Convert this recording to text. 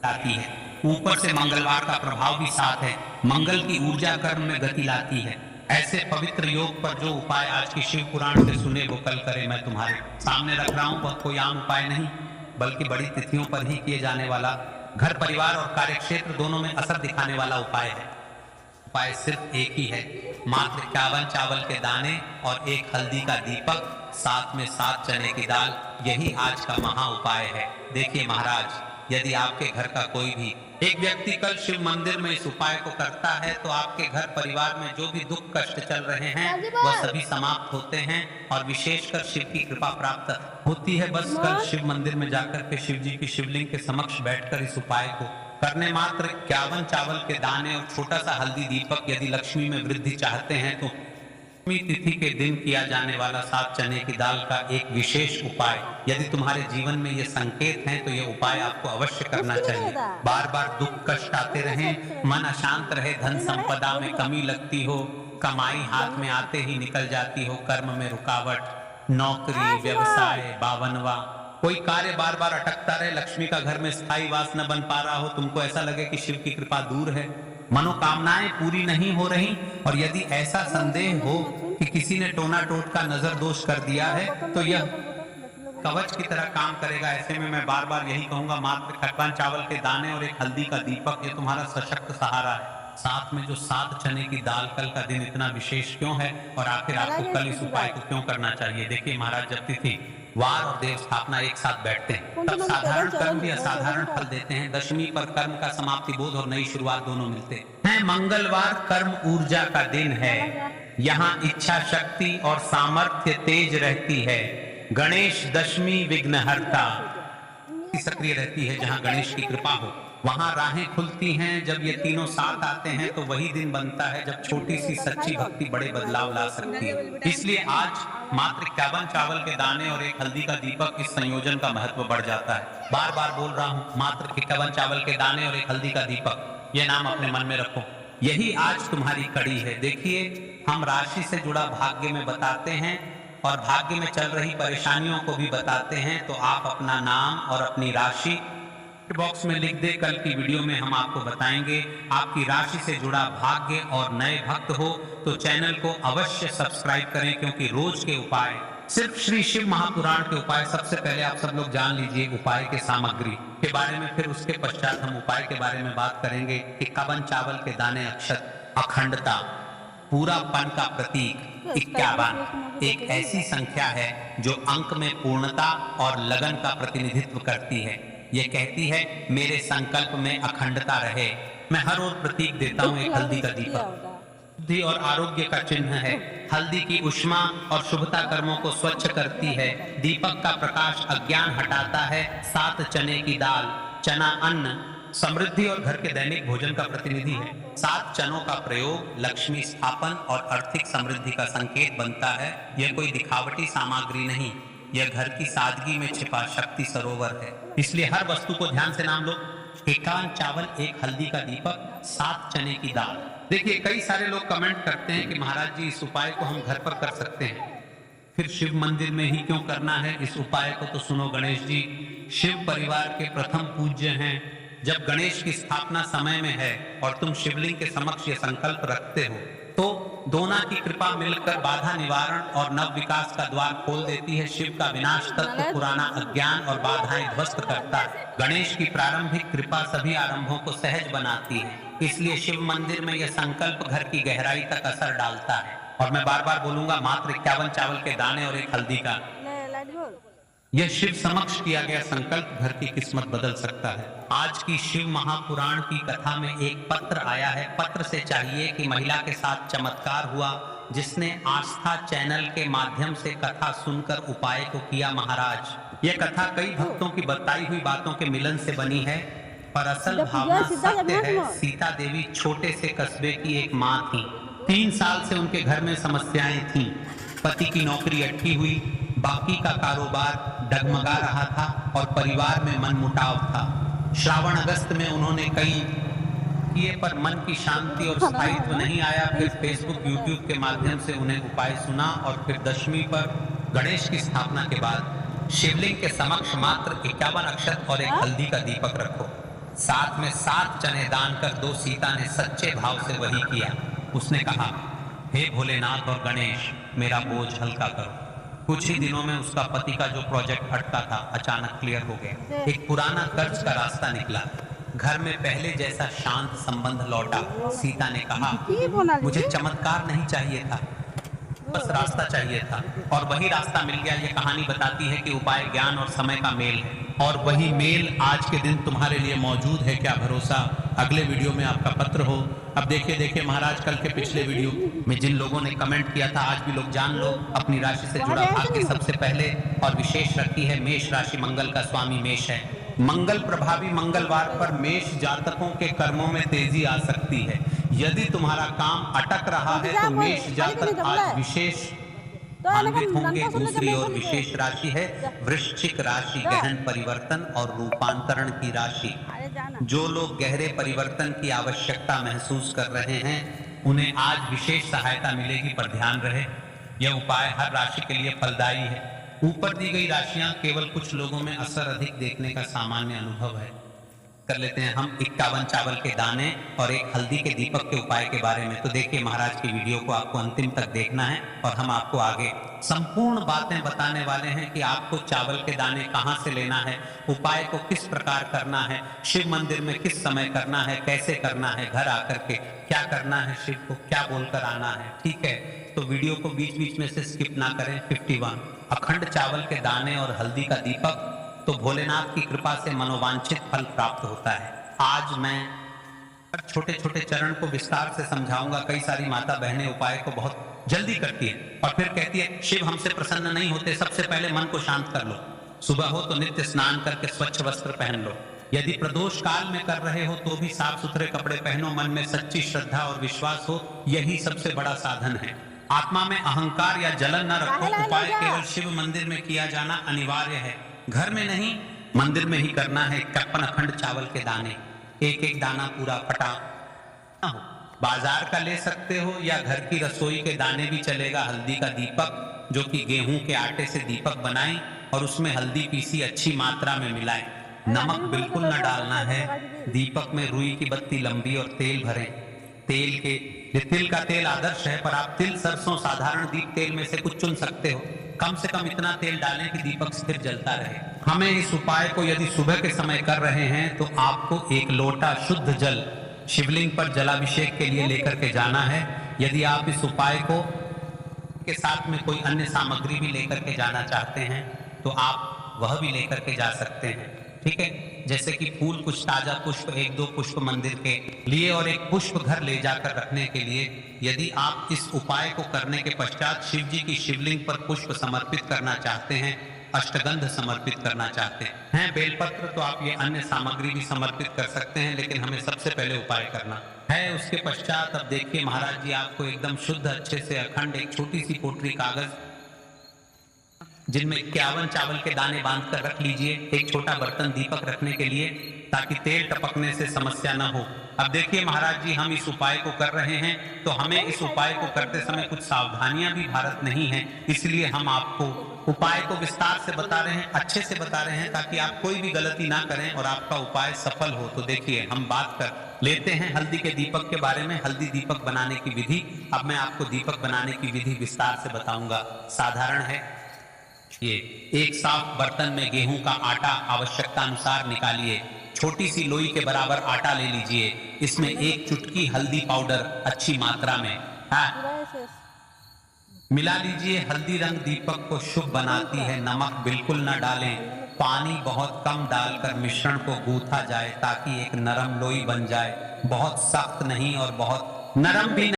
लाती है। ऊपर से मंगलवार का प्रभाव भी साथ है। मंगल की ऊर्जा कर्म में गति लाती है। ऐसे पवित्र योग पर जो उपाय आज की शिव पुराण से सुने वो कल करे मैं तुम्हारे सामने रख रहा हूँ। वह कोई आम उपाय नहीं बल्कि बड़ी तिथियों पर ही किए जाने वाला, घर परिवार और कार्यक्षेत्र दोनों में असर दिखाने वाला उपाय है। उपाय सिर्फ एक ही है, मात्र 51 चावल के दाने और एक हल्दी का दीपक, साथ में 7 चने की दाल। यही आज का महा उपाय है। देखिए महाराज, यदि आपके घर का कोई भी एक व्यक्ति कल शिव मंदिर में इस उपाय को करता है तो आपके घर परिवार में जो भी दुख कष्ट चल रहे हैं वह सभी समाप्त होते हैं और विशेषकर शिव की कृपा प्राप्त होती है। बस कल शिव मंदिर में जाकर के शिव जी की शिवलिंग के समक्ष बैठकर इस उपाय को करने मात्र 51 चावल के दाने और छोटा सा हल्दी दीपक, यदि लक्ष्मी में वृद्धि चाहते हैं तो तिथि के दिन किया जाने वाला 7 चने की दाल का एक विशेष उपाय। यदि तुम्हारे जीवन में ये संकेत हैं तो ये उपाय आपको अवश्य करना चाहिए। बार बार दुख कष्ट आते रहें, मन अशांत रहे, धन संपदा में कमी लगती हो, कमाई हाथ में आते ही निकल जाती हो, कर्म में रुकावट, नौकरी व्यवसाय बावनवा, कोई कार्य बार बार अटकता रहे, लक्ष्मी का घर में स्थायी वास न बन पा रहा हो, तुमको ऐसा लगे कि शिव की कृपा दूर है, मनोकामनाएं पूरी नहीं हो रही, और यदि ऐसा संदेह हो कि किसी ने टोना टोटका नजर दोष कर दिया है तो यह कवच की तरह काम करेगा। ऐसे में मैं बार बार यही कहूंगा, मात्र 51 चावल के दाने और एक हल्दी का दीपक ये तुम्हारा सशक्त सहारा है। साथ में जो 7 चने की दाल। कल का दिन इतना विशेष क्यों है और आखिर आपको कल इस उपाय को क्यों करना चाहिए? देखिए महाराज, जब तिथि वार और देव स्थापना एक साथ बैठते हैं तब साधारण कर्म भी असाधारण फल देते हैं। दशमी पर कर्म का समाप्ति बोध और नई शुरुआत दोनों मिलते हैं। मंगलवार कर्म ऊर्जा का दिन है, यहाँ इच्छा शक्ति और सामर्थ्य तेज रहती है। गणेश दशमी विघ्नहर्ता सक्रिय रहती है। जहाँ गणेश की कृपा हो वहां राहें खुलती हैं। जब ये तीनों साथ आते हैं तो वही दिन बनता है जब छोटी सी सच्ची भक्ति बड़े बदलाव ला सकती है। इसलिए आज मात्र 51 चावल के दाने और एक हल्दी का दीपक, इस संयोजन का महत्व बढ़ जाता है। बार बार बोल रहा हूँ, मात्र 51 चावल के दाने और एक हल्दी का दीपक, ये नाम अपने मन में रखो। यही आज तुम्हारी कड़ी है। देखिए, हम राशि से जुड़ा भाग्य में बताते हैं और भाग्य में चल रही परेशानियों को भी बताते हैं। तो आप अपना नाम और अपनी राशि बॉक्स में लिख दे। कल की वीडियो में हम आपको बताएंगे। आपकी राशि से जुड़ा भाग्य और नए भक्त हो तो चैनल को अवश्य सब्सक्राइब करें, क्योंकि रोज के उपाय, सिर्फ श्री शिव महापुराण के उपाय। सबसे पहले आप सब लोग जान लीजिए उपाय के सामग्री के बारे में, फिर उसके पश्चात हम उपाय के बारे में बात करेंगे। 51 चावल के दाने, अक्षत, अखंडता, पूरापन का प्रतीक। 51 एक ऐसी संख्या है जो अंक में पूर्णता और लगन का प्रतिनिधित्व करती है। ये कहती है मेरे संकल्प में अखंडता रहे। मैं हर रोज प्रतीक देता हूँ। एक हल्दी का दीपक बुद्धि और आरोग्य का चिन्ह है। हल्दी की उष्मा और शुभता कर्मों को स्वच्छ करती है। दीपक का प्रकाश अज्ञान हटाता है। 7 चने की दाल, चना अन्न, समृद्धि और घर के दैनिक भोजन का प्रतिनिधि है। 7 चनों का प्रयोग लक्ष्मी स्थापन और आर्थिक समृद्धि का संकेत बनता है। यह कोई दिखावटी सामग्री नहीं, यह घर की सादगी में छिपा शक्ति सरोवर है। इसलिए हर वस्तु को ध्यान से नाम लो। 51 चावल, एक हल्दी का दीपक, 7 चने की दाल। देखिए, कई सारे लोग कमेंट करते हैं कि महाराज जी इस उपाय को हम घर पर कर सकते हैं, फिर शिव मंदिर में ही क्यों करना है? इस उपाय को तो सुनो गणेश जी शिव परिवार के प्रथम पूज्य हैं। जब गणेश की स्थापना समय में है और तुम शिवलिंग के समक्ष ये संकल्प रखते हो तो दोनों की कृपा मिलकर बाधा निवारण और नव विकास का द्वार खोल देती है। शिव का विनाश तत्व पुराना अज्ञान और बाधाएं ध्वस्त करता है। गणेश की प्रारंभिक कृपा सभी आरंभों को सहज बनाती है। इसलिए शिव मंदिर में यह संकल्प घर की गहराई तक असर डालता है। और मैं बार बार बोलूंगा, मात्र 51 चावल के दाने और एक हल्दी का यह शिव समक्ष किया गया संकल्प घर की किस्मत बदल सकता है। आज की शिव महापुराण की कथा में एक पत्र आया है। पत्र से चाहिए कि महिला के साथ चमत्कार हुआ जिसने आस्था चैनल के माध्यम से कथा सुनकर उपाय को किया। महाराज, यह कथा कई भक्तों की बताई हुई बातों के मिलन से बनी है, पर असल भावना सत्य है। सीता देवी छोटे से कस्बे की एक माँ थी। 3 साल से उनके घर में समस्याएं थीं। पति की नौकरी अटकी हुई, बाकी का कारोबार डगमगा रहा था और परिवार में मनमुटाव था। श्रावण अगस्त में उन्होंने कई किए पर मन की शांति और स्थायित्व नहीं आया। फिर फेसबुक यूट्यूब के माध्यम से उन्हें उपाय सुना और फिर दशमी पर गणेश की स्थापना के बाद शिवलिंग के समक्ष मात्र 51 अक्षत और एक हल्दी का दीपक रखो। साथ में 7 चने दान कर दो। सीता ने सच्चे भाव से वही किया। उसने कहा, हे भोलेनाथ और गणेश, मेरा बोझ हल्का करो। कुछ ही दिनों में उसका पति का जो प्रोजेक्ट अटका था अचानक क्लियर हो गया। एक पुराना कर्ज का रास्ता निकला। घर में पहले जैसा शांत संबंध लौटा। सीता ने कहा, मुझे चमत्कार नहीं चाहिए था, बस रास्ता चाहिए था, और वही रास्ता मिल गया। ये कहानी बताती है कि उपाय ज्ञान और समय का मेल है, और वही मेल आज के दिन तुम्हारे लिए मौजूद है। क्या भरोसा अगले वीडियो में आपका पत्र हो। अब देखिए महाराज, कल के पिछले वीडियो में जिन लोगों ने कमेंट किया था, आज भी लोग जान लो। अपनी राशि से जुड़ा भाग्य सबसे पहले और विशेष रखी है मेष राशि। मंगल का स्वामी मेष है। मंगल प्रभावी मंगलवार पर मेष जातकों के कर्मों में तेजी आ सकती है। यदि तुम्हारा काम अटक रहा है तो मेष जातक आज विशेष आन्वित होंगे। दूसरी ओर विशेष राशि है वृश्चिक राशि, गहन परिवर्तन और रूपांतरण की राशि। जो लोग गहरे परिवर्तन की आवश्यकता महसूस कर रहे हैं उन्हें आज विशेष सहायता मिलेगी, पर ध्यान रहे यह उपाय हर राशि के लिए फलदायी है। ऊपर दी गई राशियां केवल कुछ लोगों में असर अधिक देखने का सामान्य अनुभव है। कर लेते हैं हम 51 चावल के दाने और एक हल्दी के दीपक के उपाय के बारे में। तो देखिए महाराज की वीडियो को आपको अंतिम तक देखना है और हम आपको आगे संपूर्ण बातें बताने वाले हैं कि आपको चावल के दाने कहां से लेना है, उपाय को किस प्रकार करना है, शिव मंदिर में किस समय करना है, कैसे करना है, घर आकर के क्या करना है, शिव को क्या बोलकर आना है। ठीक है, तो वीडियो को बीच बीच में से स्किप ना करें। 51 अखंड चावल के दाने और हल्दी का दीपक, तो भोलेनाथ की कृपा से मनोवांछित फल प्राप्त होता है। आज मैं छोटे छोटे चरण को विस्तार से समझाऊंगा। कई सारी माता बहनें उपाय को बहुत जल्दी करती है और फिर कहती है शिव हमसे प्रसन्न नहीं होते। सबसे पहले मन को शांत कर लो। सुबह हो तो नित्य स्नान करके स्वच्छ वस्त्र पहन लो। यदि प्रदोष काल में कर रहे हो तो भी साफ सुथरे कपड़े पहनो। मन में सच्ची श्रद्धा और विश्वास हो, यही सबसे बड़ा साधन है। आत्मा में अहंकार या जलन न रखो। उपाय केवल शिव मंदिर में किया जाना अनिवार्य है, घर में नहीं, मंदिर में ही करना है। 51 अखंड चावल के दाने, एक एक दाना पूरा फटा न हो। बाजार का ले सकते हो या घर की रसोई के दाने भी चलेगा। हल्दी का दीपक, जो कि गेहूं के आटे से दीपक बनाएं और उसमें हल्दी पीसी अच्छी मात्रा में मिलाएं। नमक बिल्कुल न डालना है। दीपक में रुई की बत्ती लंबी और तेल भरें। तिल का तेल आदर्श है, पर आप तिल, सरसों, साधारण दीप तेल में से कुछ चुन सकते हो। कम से कम इतना तेल डालें कि दीपक स्थिर जलता रहे। हमें इस उपाय को यदि सुबह के समय कर रहे हैं तो आपको एक लोटा शुद्ध जल शिवलिंग पर जलाभिषेक के लिए लेकर के जाना है। यदि आप इस उपाय को के साथ में कोई अन्य सामग्री भी लेकर के जाना चाहते हैं तो आप वह भी लेकर के जा सकते हैं। ठीक है, जैसे कि फूल, कुछ ताजा पुष्प, 1-2 पुष्प मंदिर के लिए और एक पुष्प घर ले जाकर रखने के लिए। यदि आप इस उपाय को करने के पश्चात शिव जी की शिवलिंग पर पुष्प समर्पित करना चाहते हैं, अष्टगंध समर्पित करना चाहते हैं, बेलपत्र, तो आप ये अन्य सामग्री भी समर्पित कर सकते हैं, लेकिन हमें सबसे पहले उपाय करना है। उसके पश्चात अब देखिए महाराज जी, आपको एकदम शुद्ध अच्छे से अखंड एक छोटी सी पोटली कागज जिनमें 51 चावल के दाने बांध कर रख लीजिए। एक छोटा बर्तन दीपक रखने के लिए, ताकि तेल टपकने से समस्या न हो। अब देखिए महाराज जी, हम इस उपाय को कर रहे हैं तो हमें इस उपाय को करते समय कुछ सावधानियां भी भारत नहीं है, इसलिए हम आपको उपाय को विस्तार से बता रहे हैं, अच्छे से बता रहे हैं, ताकि आप कोई भी गलती ना करें और आपका उपाय सफल हो। तो देखिए, हम बात कर लेते हैं हल्दी के दीपक के बारे में, हल्दी दीपक बनाने की विधि। अब मैं आपको दीपक बनाने की विधि विस्तार से बताऊंगा। साधारण है ये। एक साफ बर्तन में गेहूं का आटा आवश्यकता अनुसार निकालिए। छोटी सी लोई के बराबर आटा ले लीजिए। इसमें 1 चुटकी हल्दी पाउडर अच्छी मात्रा में मिला लीजिए। हल्दी रंग दीपक को शुभ बनाती है। नमक बिल्कुल न डालें। पानी बहुत कम डालकर मिश्रण को गूंथा जाए ताकि एक नरम लोई बन जाए, बहुत सख्त नहीं और बहुत नरम भी नहीं।